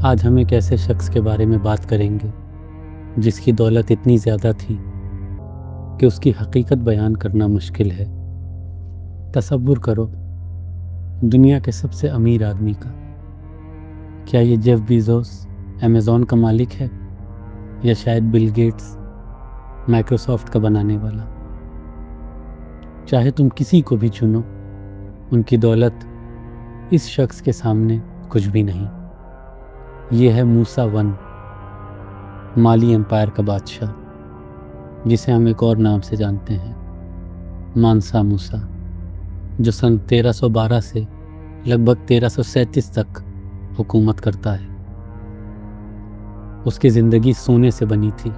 آج ہم ایک ایسے شخص کے بارے میں بات کریں گے جس کی دولت اتنی زیادہ تھی کہ اس کی حقیقت بیان کرنا مشکل ہے۔ تصور کرو، دنیا کے سب سے امیر آدمی کا۔ کیا یہ جیف بیزوس امیزون کا مالک ہے، یا شاید بل گیٹس مائکروسافٹ کا بنانے والا؟ چاہے تم کسی کو بھی چنو، ان کی دولت اس شخص کے سامنے کچھ بھی نہیں۔ یہ ہے موسیٰ ون، مالی امپائر کا بادشاہ، جسے ہم ایک اور نام سے جانتے ہیں، مانسا موسیٰ، جو سن 1312 سے لگ بھگ 1337 تک حکومت کرتا ہے۔ اس کی زندگی سونے سے بنی تھی۔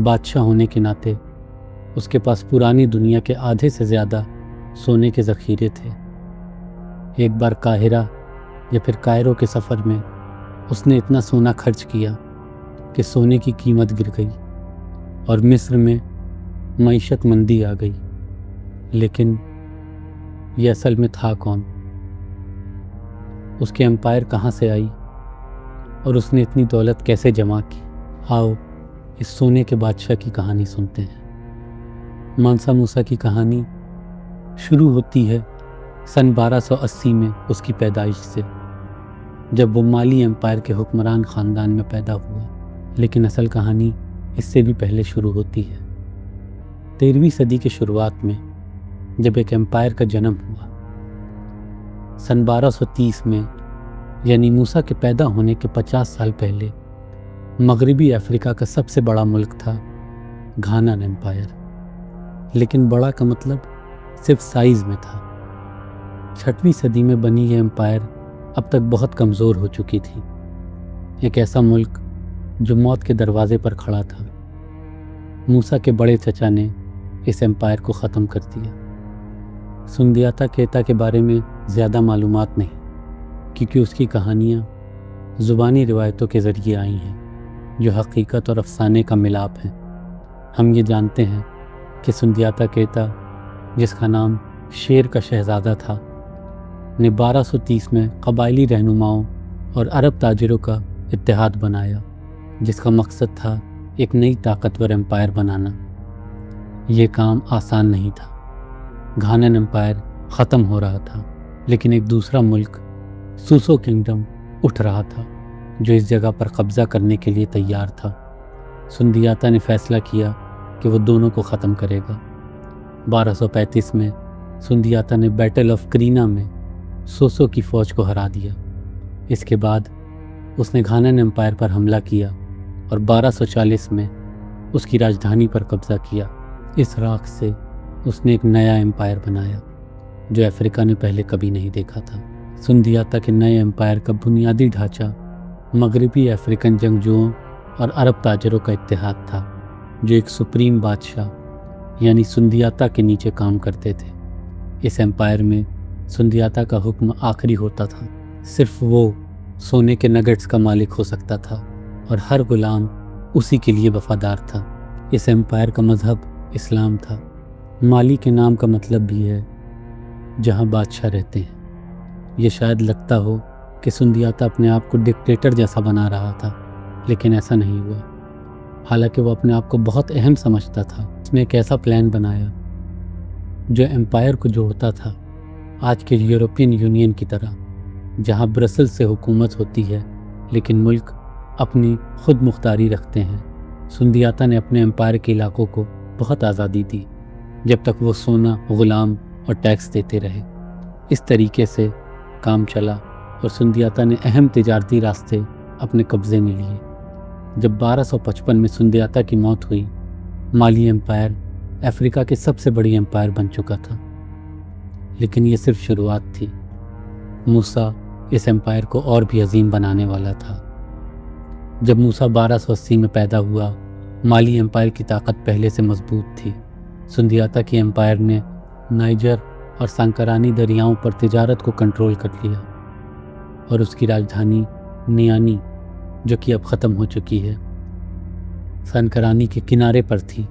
بادشاہ ہونے کے ناطے اس کے پاس پرانی دنیا کے آدھے سے زیادہ سونے کے ذخیرے تھے۔ ایک بار قاہرہ یا پھر کائرو کے سفر میں اس نے اتنا سونا خرچ کیا کہ سونے کی قیمت گر گئی اور مصر میں معیشت مندی آ گئی۔ لیکن یہ اصل میں تھا کون؟ اس کے امپائر کہاں سے آئی اور اس نے اتنی دولت کیسے جمع کی؟ آؤ اس سونے کے بادشاہ کی کہانی سنتے ہیں۔ مانسا موسیٰ کی کہانی شروع ہوتی ہے سن 1280 میں اس کی پیدائش سے، جب وہ مالی امپائر کے حکمران خاندان میں پیدا ہوا۔ لیکن اصل کہانی اس سے بھی پہلے شروع ہوتی ہے۔ 13ویں صدی کے شروعات میں جب ایک امپائر کا جنم ہوا۔ سن 1230 میں، یعنی موسیٰ کے پیدا ہونے کے 50 سال پہلے، مغربی افریقہ کا سب سے بڑا ملک تھا گھانن امپائر۔ لیکن بڑا کا مطلب صرف سائز میں تھا۔ 6ویں صدی میں بنی یہ امپائر اب تک بہت کمزور ہو چکی تھی۔ ایک ایسا ملک جو موت کے دروازے پر کھڑا تھا۔ موسیٰ کے بڑے چچا نے اس امپائر کو ختم کر دیا۔ سندیاتا کیتا کے بارے میں زیادہ معلومات نہیں، کیونکہ اس کی کہانیاں زبانی روایتوں کے ذریعے آئی ہیں جو حقیقت اور افسانے کا ملاپ ہیں۔ ہم یہ جانتے ہیں کہ سندیاتا کیتا، جس کا نام شیر کا شہزادہ تھا، نے 1230 میں قبائلی رہنماؤں اور عرب تاجروں کا اتحاد بنایا، جس کا مقصد تھا ایک نئی طاقتور امپائر بنانا۔ یہ کام آسان نہیں تھا۔ گھانن امپائر ختم ہو رہا تھا، لیکن ایک دوسرا ملک، سوسو کنگڈم، اٹھ رہا تھا جو اس جگہ پر قبضہ کرنے کے لیے تیار تھا۔ سندیاتا نے فیصلہ کیا کہ وہ دونوں کو ختم کرے گا۔ 1235 میں سندیاتا نے بیٹل آف کرینا میں سوسو کی فوج کو ہرا دیا۔ اس کے بعد اس نے گھانن امپائر پر حملہ کیا اور 1240 میں اس کی راجدھانی پر قبضہ کیا۔ اس راکھ سے اس نے ایک نیا امپائر بنایا جو افریقہ نے پہلے کبھی نہیں دیکھا تھا۔ سندیاتا کے نئے امپائر کا بنیادی ڈھانچہ مغربی افریقن جنگجوؤں اور عرب تاجروں کا اتحاد تھا، جو ایک سپریم بادشاہ یعنی سندیاتا کے نیچے کام کرتے تھے۔ اس امپائر میں سندیاتا کا حکم آخری ہوتا تھا۔ صرف وہ سونے کے نگٹس کا مالک ہو سکتا تھا اور ہر غلام اسی کے لیے وفادار تھا۔ اس امپائر کا مذہب اسلام تھا۔ مالی کے نام کا مطلب بھی ہے جہاں بادشاہ رہتے ہیں۔ یہ شاید لگتا ہو کہ سندیاتا اپنے آپ کو ڈکٹیٹر جیسا بنا رہا تھا، لیکن ایسا نہیں ہوا۔ حالانکہ وہ اپنے آپ کو بہت اہم سمجھتا تھا، اس نے ایک ایسا پلان بنایا جو امپائر کو جوڑتا تھا، آج کے یورپین یونین کی طرح، جہاں برسل سے حکومت ہوتی ہے لیکن ملک اپنی خود مختاری رکھتے ہیں۔ سندیاتا نے اپنے امپائر کے علاقوں کو بہت آزادی دی، جب تک وہ سونا، غلام اور ٹیکس دیتے رہے۔ اس طریقے سے کام چلا اور سندیاتا نے اہم تجارتی راستے اپنے قبضے میں لیے۔ جب 1255 میں سندیاتا کی موت ہوئی، مالی امپائر افریقہ کے سب سے بڑی امپائر بن چکا تھا۔ لیکن یہ صرف شروعات تھی۔ موسیٰ اس امپائر کو اور بھی عظیم بنانے والا تھا۔ جب موسیٰ 1280 میں پیدا ہوا، مالی امپائر کی طاقت پہلے سے مضبوط تھی۔ سندیاتا کی امپائر نے نائجر اور سانکرانی دریاؤں پر تجارت کو کنٹرول کر لیا اور اس کی راجدھانی نیانی، جو کہ اب ختم ہو چکی ہے، سانکرانی کے کنارے پر تھی۔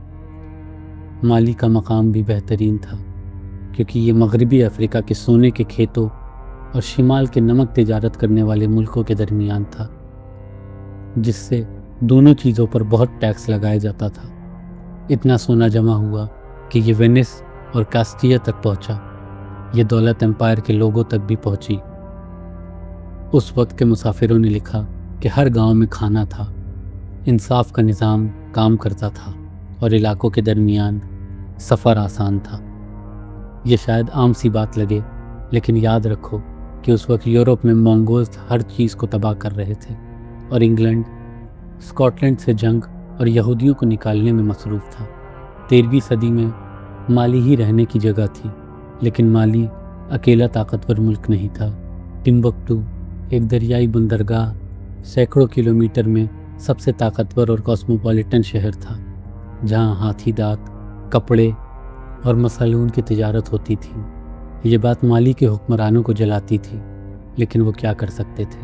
مالی کا مقام بھی بہترین تھا، کیونکہ یہ مغربی افریقہ کے سونے کے کھیتوں اور شمال کے نمک تجارت کرنے والے ملکوں کے درمیان تھا، جس سے دونوں چیزوں پر بہت ٹیکس لگایا جاتا تھا۔ اتنا سونا جمع ہوا کہ یہ وینس اور کاسٹیا تک پہنچا۔ یہ دولت امپائر کے لوگوں تک بھی پہنچی۔ اس وقت کے مسافروں نے لکھا کہ ہر گاؤں میں کھانا تھا، انصاف کا نظام کام کرتا تھا اور علاقوں کے درمیان سفر آسان تھا۔ یہ شاید عام سی بات لگے، لیکن یاد رکھو کہ اس وقت یورپ میں مونگولز ہر چیز کو تباہ کر رہے تھے اور انگلینڈ اسکاٹ لینڈ سے جنگ اور یہودیوں کو نکالنے میں مصروف تھا۔ 13ویں صدی میں مالی ہی رہنے کی جگہ تھی، لیکن مالی اکیلا طاقتور ملک نہیں تھا۔ ٹمبکٹو ایک دریائی بندرگاہ سینکڑوں کلومیٹر میں سب سے طاقتور اور کاسموپولیٹن شہر تھا، جہاں ہاتھی دانت، کپڑے اور مسالون کی تجارت ہوتی تھی۔ یہ بات مالی کے حکمرانوں کو جلاتی تھی، لیکن وہ کیا کر سکتے تھے؟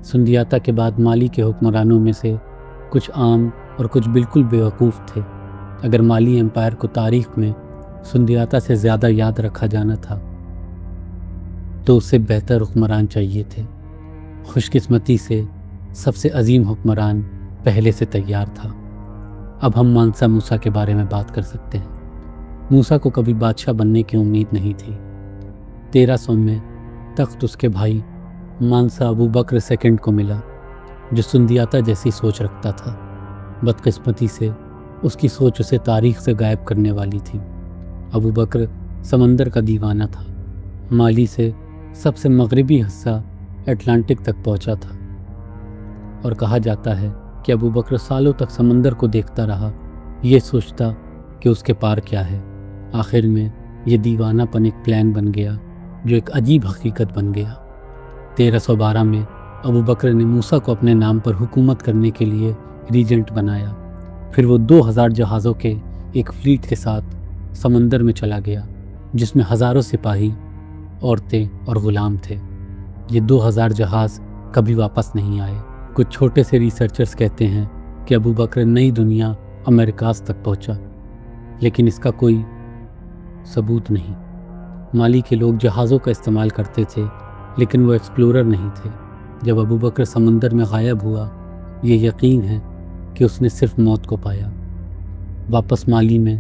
سندیاتا کے بعد مالی کے حکمرانوں میں سے کچھ عام اور کچھ بالکل بیوقوف تھے۔ اگر مالی امپائر کو تاریخ میں سندیاتا سے زیادہ یاد رکھا جانا تھا تو اسے بہتر حکمران چاہیے تھے۔ خوش قسمتی سے سب سے عظیم حکمران پہلے سے تیار تھا۔ اب ہم مانسا موسیٰ کے بارے میں بات کر سکتے ہیں۔ موسیٰ کو کبھی بادشاہ بننے کی امید نہیں تھی۔ 1300 میں تخت اس کے بھائی مانسا ابو بکر سیکنڈ کو ملا، جو سندیاتا جیسی سوچ رکھتا تھا۔ بدقسمتی سے اس کی سوچ اسے تاریخ سے غائب کرنے والی تھی۔ ابو بکر سمندر کا دیوانہ تھا، مالی سے سب سے مغربی حصہ اٹلانٹک تک پہنچا تھا، اور کہا جاتا ہے کہ ابو بکر سالوں تک سمندر کو دیکھتا رہا، یہ سوچتا کہ اس کے پار کیا ہے۔ آخر میں یہ دیوانہ پن ایک پلان بن گیا جو ایک عجیب حقیقت بن گیا۔ 1312 میں ابو بکر نے موسیٰ کو اپنے نام پر حکومت کرنے کے لیے ریجنٹ بنایا۔ پھر وہ 2000 جہازوں کے ایک فلیٹ کے ساتھ سمندر میں چلا گیا، جس میں ہزاروں سپاہی، عورتیں اور غلام تھے۔ یہ 2000 جہاز کبھی واپس نہیں آئے۔ کچھ چھوٹے سے ریسرچرز کہتے ہیں کہ ابو بکر نئی دنیا امریکاز تک پہنچا، لیکن اس کا کوئی ثبوت نہیں۔ مالی کے لوگ جہازوں کا استعمال کرتے تھے، لیکن وہ ایکسپلورر نہیں تھے۔ جب ابو بکر سمندر میں غائب ہوا، یہ یقین ہے کہ اس نے صرف موت کو پایا۔ واپس مالی میں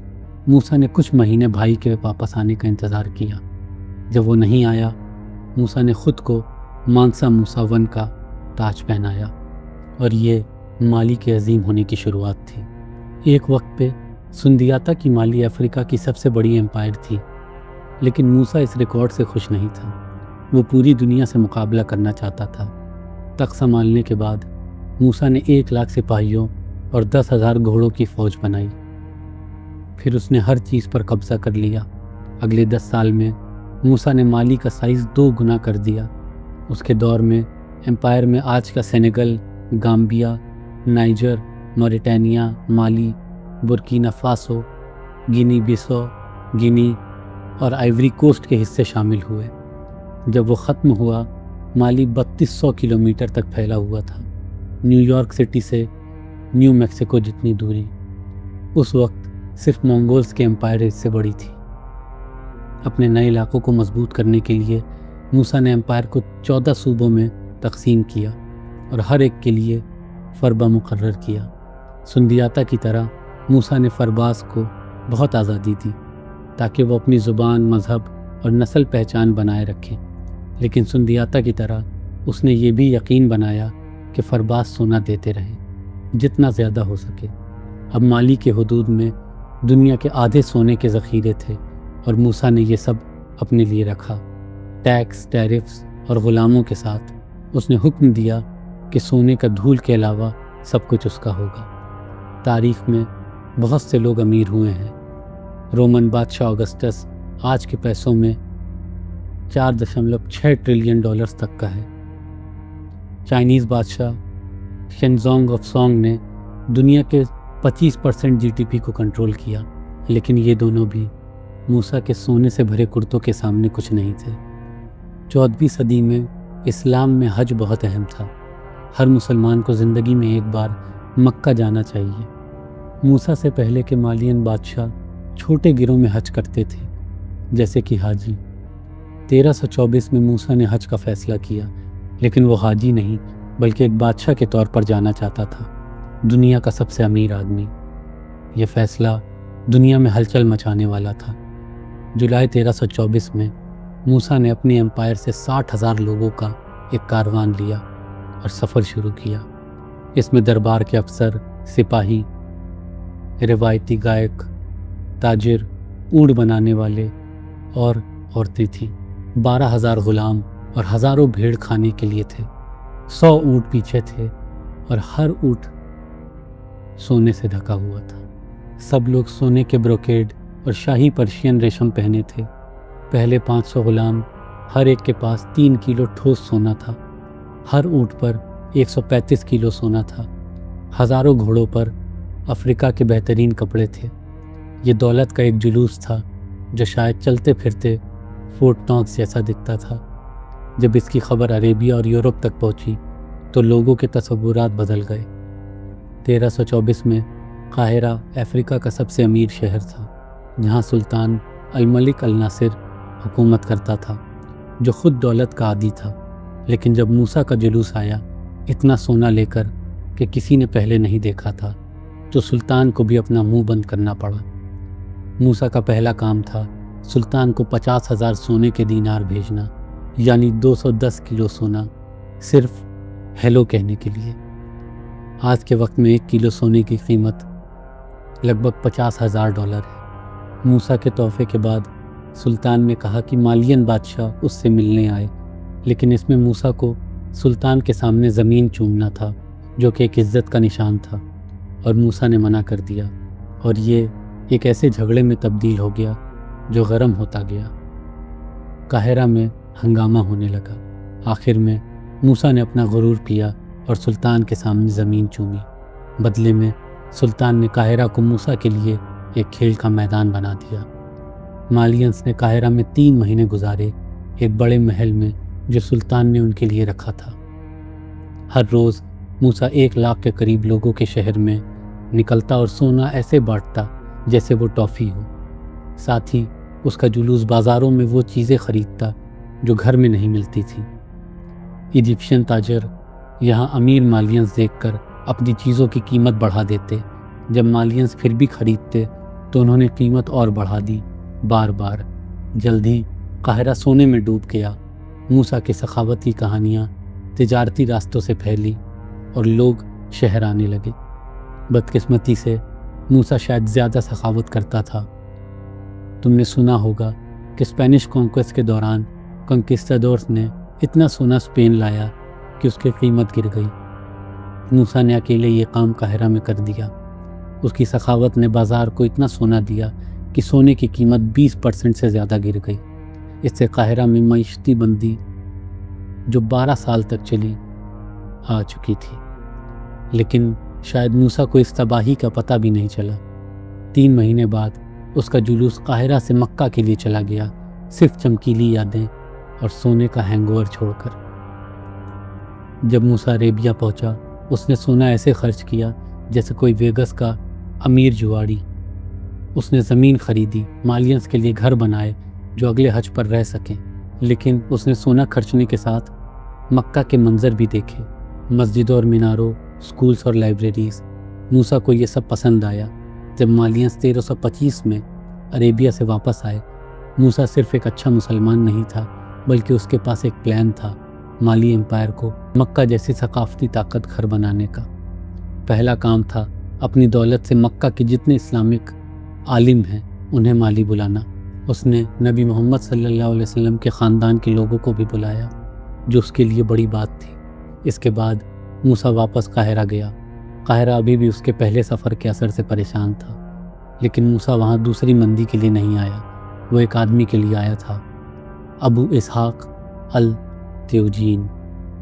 موسیٰ نے کچھ مہینے بھائی کے واپس آنے کا انتظار کیا۔ جب وہ نہیں آیا، موسیٰ نے خود کو مانسا موسیٰ ون کا تاج پہنایا، اور یہ مالی کے عظیم ہونے کی شروعات تھی۔ ایک وقت پہ سندیاتا کی مالی افریقہ کی سب سے بڑی امپائر تھی، لیکن موسیٰ اس ریکارڈ سے خوش نہیں تھا۔ وہ پوری دنیا سے مقابلہ کرنا چاہتا تھا۔ تخت سنبھالنے کے بعد موسیٰ نے 1,00,000 سپاہیوں اور 10,000 گھوڑوں کی فوج بنائی۔ پھر اس نے ہر چیز پر قبضہ کر لیا۔ اگلے 10 سال میں موسیٰ نے مالی کا سائز 2 گنا کر دیا۔ اس کے دور میں امپائر میں آج کا سینیگل، گامبیا، نائجر، موریٹانیا، مالی، برکینا فاسو، گینی بیسو، گینی اور آئیوری کوسٹ کے حصے شامل ہوئے۔ جب وہ ختم ہوا، مالی 3200 کلومیٹر تک پھیلا ہوا تھا، نیو یارک سٹی سے نیو میکسیکو جتنی دوری۔ اس وقت صرف مونگولز کے امپائر اس سے بڑی تھی۔ اپنے نئے علاقوں کو مضبوط کرنے کے لیے موسیٰ نے امپائر کو 14 صوبوں میں تقسیم کیا اور ہر ایک کے لیے فربہ مقرر کیا۔ سندیاتا کی طرح موسیٰ نے فرباز کو بہت آزادی دی تاکہ وہ اپنی زبان، مذہب اور نسل پہچان بنائے رکھیں، لیکن سندیاتا کی طرح اس نے یہ بھی یقین بنایا کہ فرباز سونا دیتے رہیں، جتنا زیادہ ہو سکے۔ اب مالی کے حدود میں دنیا کے آدھے سونے کے ذخیرے تھے، اور موسیٰ نے یہ سب اپنے لیے رکھا۔ ٹیکس، ٹیرفز اور غلاموں کے ساتھ اس نے حکم دیا کہ سونے کا دھول کے علاوہ سب کچھ اس کا ہوگا۔ تاریخ میں بہت سے لوگ امیر ہوئے ہیں۔ رومن بادشاہ آگسٹس آج کے پیسوں میں 4.6 ٹریلین ڈالرز تک کا ہے۔ چائنیز بادشاہ شینزونگ آف سونگ نے دنیا کے 25% GDP کو کنٹرول کیا، لیکن یہ دونوں بھی موسیٰ کے سونے سے بھرے کرتوں کے سامنے کچھ نہیں تھے۔ 14ویں صدی میں اسلام میں حج بہت اہم تھا۔ ہر مسلمان کو زندگی میں ایک بار مکہ جانا چاہیے۔ موسیٰ سے پہلے کے مالین بادشاہ چھوٹے گروہ میں حج کرتے تھے، جیسے کہ حاجی۔ 1324 میں موسیٰ نے حج کا فیصلہ کیا، لیکن وہ حاجی نہیں بلکہ ایک بادشاہ کے طور پر جانا چاہتا تھا، دنیا کا سب سے امیر آدمی۔ یہ فیصلہ دنیا میں ہلچل مچانے والا تھا۔ جولائی 1324 میں موسیٰ نے اپنی امپائر سے 60,000 لوگوں کا ایک کاروان لیا اور سفر شروع کیا۔ اس میں دربار کے افسر، سپاہی، روایتی گائک، تاجر، اونٹ بنانے والے اور عورتیں تھیں۔ 12,000 غلام اور ہزاروں بھیڑ کھانے کے لیے تھے۔ 100 اونٹ پیچھے تھے اور ہر اونٹ سونے سے ڈھکا ہوا تھا۔ سب لوگ سونے کے بروکیڈ اور شاہی پرشین ریشم پہنے تھے۔ پہلے 500 غلام، ہر ایک کے پاس 3 کلو ٹھوس سونا تھا۔ ہر اونٹ پر 135 کلو سونا تھا۔ ہزاروں گھوڑوں پر افریقہ کے بہترین کپڑے تھے۔ یہ دولت کا ایک جلوس تھا جو شاید چلتے پھرتے فورٹ ناکس جیسا دکھتا تھا۔ جب اس کی خبر عربیہ اور یورپ تک پہنچی تو لوگوں کے تصورات بدل گئے۔ 1324 میں قاہرہ افریقہ کا سب سے امیر شہر تھا، جہاں سلطان الملک الناصر حکومت کرتا تھا، جو خود دولت کا عادی تھا۔ لیکن جب موسیٰ کا جلوس آیا، اتنا سونا لے کر کہ کسی نے پہلے نہیں دیکھا تھا، تو سلطان کو بھی اپنا منہ بند کرنا پڑا۔ موسیٰ کا پہلا کام تھا سلطان کو 50,000 سونے کے دینار بھیجنا، یعنی 210 کلو سونا، صرف ہیلو کہنے کے لیے۔ آج کے وقت میں 1 کلو سونے کی قیمت لگ بھگ $50,000 ہے۔ موسیٰ کے تحفے کے بعد سلطان نے کہا کہ مالین بادشاہ اس سے ملنے آئے، لیکن اس میں موسیٰ کو سلطان کے سامنے زمین چومنا تھا، جو کہ ایک عزت کا نشان تھا، اور موسیٰ نے منع کر دیا، اور یہ ایک ایسے جھگڑے میں تبدیل ہو گیا جو گرم ہوتا گیا۔ قاہرہ میں ہنگامہ ہونے لگا۔ آخر میں موسیٰ نے اپنا غرور پیا اور سلطان کے سامنے زمین چومی۔ بدلے میں سلطان نے قاہرہ کو موسیٰ کے لیے ایک کھیل کا میدان بنا دیا۔ مالینز نے قاہرہ میں 3 مہینے گزارے، ایک بڑے محل میں جو سلطان نے ان کے لیے رکھا تھا۔ ہر روز موسیٰ 1 لاکھ کے قریب لوگوں کے شہر میں نکلتا اور سونا ایسے بانٹتا جیسے وہ ٹافی ہو۔ ساتھ ہی اس کا جلوس بازاروں میں وہ چیزیں خریدتا جو گھر میں نہیں ملتی تھیں۔ ایجپشین تاجر یہاں امیر مالینز دیکھ کر اپنی چیزوں کی قیمت بڑھا دیتے۔ جب مالینز پھر بھی خریدتے تو انہوں نے قیمت اور بڑھا دی، بار بار۔ جلد ہی قاہرہ سونے میں ڈوب گیا۔ موسیٰ کی سخاوتی کہانیاں تجارتی راستوں سے پھیلی اور لوگ شہر آنے لگے۔ بدقسمتی سے موسیٰ شاید زیادہ سخاوت کرتا تھا۔ تم نے سنا ہوگا کہ اسپینش کانکویسٹ کے دوران کنکسٹاڈورس نے اتنا سونا اسپین لایا کہ اس کی قیمت گر گئی۔ موسیٰ نے اکیلے یہ کام قاہرہ میں کر دیا۔ اس کی سخاوت نے بازار کو اتنا سونا دیا کہ سونے کی قیمت 20% سے زیادہ گر گئی۔ اس سے قاہرہ میں معیشتی بندی جو 12 سال تک چلی آ چکی تھی، لیکن شاید موسیٰ کو اس تباہی کا پتہ بھی نہیں چلا۔ 3 مہینے بعد اس کا جلوس قاہرہ سے مکہ کے لیے چلا گیا، صرف چمکیلی یادیں اور سونے کا ہینگ اوور چھوڑ کر۔ جب موسیٰ عربیہ پہنچا، اس نے سونا ایسے خرچ کیا جیسے کوئی ویگس کا امیر جواڑی۔ اس نے زمین خریدی، مالینز کے لیے گھر بنائے جو اگلے حج پر رہ سکیں، لیکن اس نے سونا خرچنے کے ساتھ مکہ کے منظر بھی دیکھے، مسجدوں اور میناروں، سکولز اور لائبریریز۔ موسیٰ کو یہ سب پسند آیا۔ جب مالینز 1325 میں عربیہ سے واپس آئے، موسیٰ صرف ایک اچھا مسلمان نہیں تھا بلکہ اس کے پاس ایک پلان تھا مالی امپائر کو مکہ جیسی ثقافتی طاقت گھر بنانے کا۔ پہلا کام تھا اپنی دولت سے مکہ کے جتنے اسلامک عالم ہیں انہیں مالی بلانا۔ اس نے نبی محمد صلی اللہ علیہ وسلم کے خاندان کے لوگوں کو بھی بلایا، جو اس کے لیے بڑی بات تھی۔ اس کے بعد موسیٰ واپس قاہرہ گیا۔ قاہرہ ابھی بھی اس کے پہلے سفر کے اثر سے پریشان تھا، لیکن موسیٰ وہاں دوسری مندی کے لیے نہیں آیا، وہ ایک آدمی کے لیے آیا تھا، ابو اسحاق التیوجین،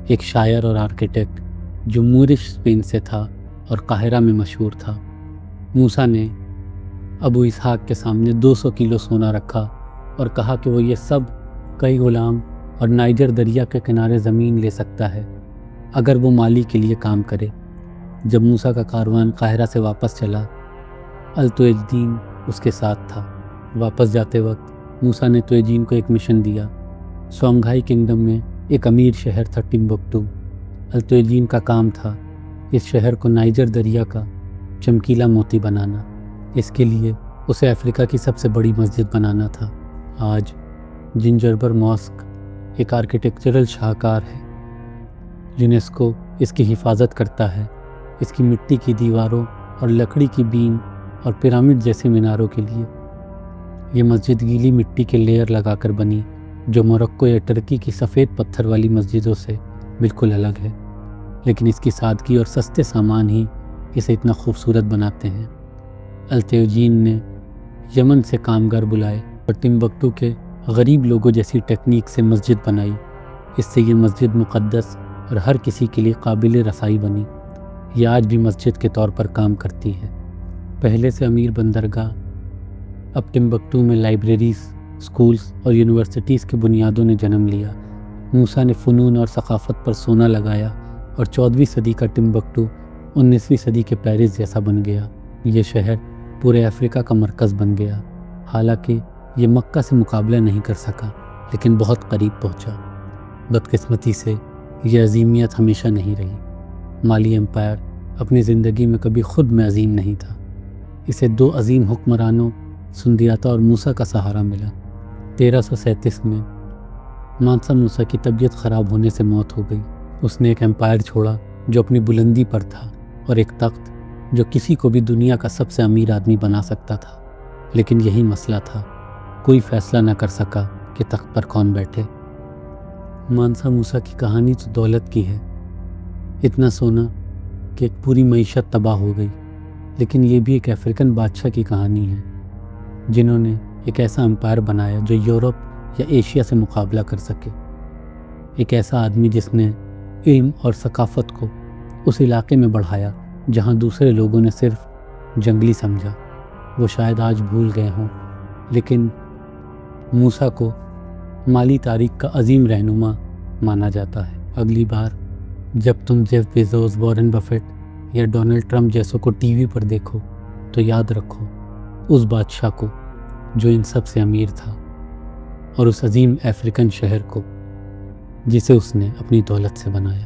ایک شاعر اور آرکیٹیکٹ جو مورش اسپین سے تھا اور قاہرہ میں مشہور تھا۔ موسیٰ نے ابو اسحاق کے سامنے 200 کلو سونا رکھا اور کہا کہ وہ یہ سب کئی غلام اور نائجر دریا کے کنارے زمین لے سکتا ہے اگر وہ مالی کے لیے کام کرے۔ جب موسیٰ کا کاروان قاہرہ سے واپس چلا، التویجین اس کے ساتھ تھا۔ واپس جاتے وقت موسیٰ نے تویجین کو ایک مشن دیا سونگھائی کنگڈم میں ایک امیر شہر تھا ٹمبکٹو۔ التویجین کا کام تھا اس شہر کو نائجر دریا کا چمکیلا موتی بنانا۔ اس کے لیے اسے افریقہ کی سب سے بڑی مسجد بنانا تھا۔ آج جنجربر ماسک ایک آرکیٹیکچرل شاہکار ہے۔ یونیسکو اس کی حفاظت کرتا ہے، اس کی مٹی کی دیواروں اور لکڑی کی بیم اور پیرامڈ جیسے میناروں کے لیے۔ یہ مسجد گیلی مٹی کے لیئر لگا کر بنی، جو موروکو یا ٹرکی کی سفید پتھر والی مسجدوں سے بالکل الگ ہے، لیکن اس کی سادگی اور سستے سامان ہی اسے اتنا خوبصورت بناتے ہیں۔ التویجین نے یمن سے کامگار بلائے اور ٹمبکٹو کے غریب لوگوں جیسی ٹیکنیک سے مسجد بنائی۔ اس سے یہ مسجد مقدس اور ہر کسی کے لیے قابل رسائی بنی۔ یہ آج بھی مسجد کے طور پر کام کرتی ہے۔ پہلے سے امیر بندرگاہ اب ٹمبکٹو میں لائبریریز، اسکولز اور یونیورسٹیز کی بنیادوں نے جنم لیا۔ موسیٰ نے فنون اور ثقافت پر سونا لگایا اور 14ویں صدی کا ٹمبکٹو 19ویں صدی کے پیرس جیسا بن گیا۔ یہ شہر پورے افریقہ کا مرکز بن گیا۔ حالانکہ یہ مکہ سے مقابلہ نہیں کر سکا، لیکن بہت قریب پہنچا۔ بدقسمتی سے یہ عظیمیت ہمیشہ نہیں رہی۔ مالی امپائر اپنی زندگی میں کبھی خود میں عظیم نہیں تھا۔ اسے 2 عظیم حکمرانوں سندیاتا اور موسیٰ کا سہارا ملا۔ 1337 میں مانسا موسیٰ کی طبیعت خراب ہونے سے موت ہو گئی۔ اس نے ایک امپائر چھوڑا جو اپنی بلندی پر تھا، اور ایک تخت جو کسی کو بھی دنیا کا سب سے امیر آدمی بنا سکتا تھا۔ لیکن یہی مسئلہ تھا، کوئی فیصلہ نہ کر سکا کہ تخت پر کون بیٹھے۔ مانسا موسیٰ کی کہانی تو دولت کی ہے، اتنا سونا کہ ایک پوری معیشت تباہ ہو گئی، لیکن یہ بھی ایک افریقن بادشاہ کی کہانی ہے جنہوں نے ایک ایسا امپائر بنایا جو یورپ یا ایشیا سے مقابلہ کر سکے۔ ایک ایسا آدمی جس نے علم اور ثقافت کو اس علاقے میں بڑھایا جہاں دوسرے لوگوں نے صرف جنگلی سمجھا۔ وہ شاید آج بھول گئے ہوں، لیکن موسیٰ کو مالی تاریخ کا عظیم رہنما مانا جاتا ہے۔ اگلی بار جب تم جیف بیزوس، وارن بفیٹ یا ڈونلڈ ٹرمپ جیسوں کو ٹی وی پر دیکھو تو یاد رکھو اس بادشاہ کو جو ان سب سے امیر تھا، اور اس عظیم افریقن شہر کو جسے اس نے اپنی دولت سے بنایا۔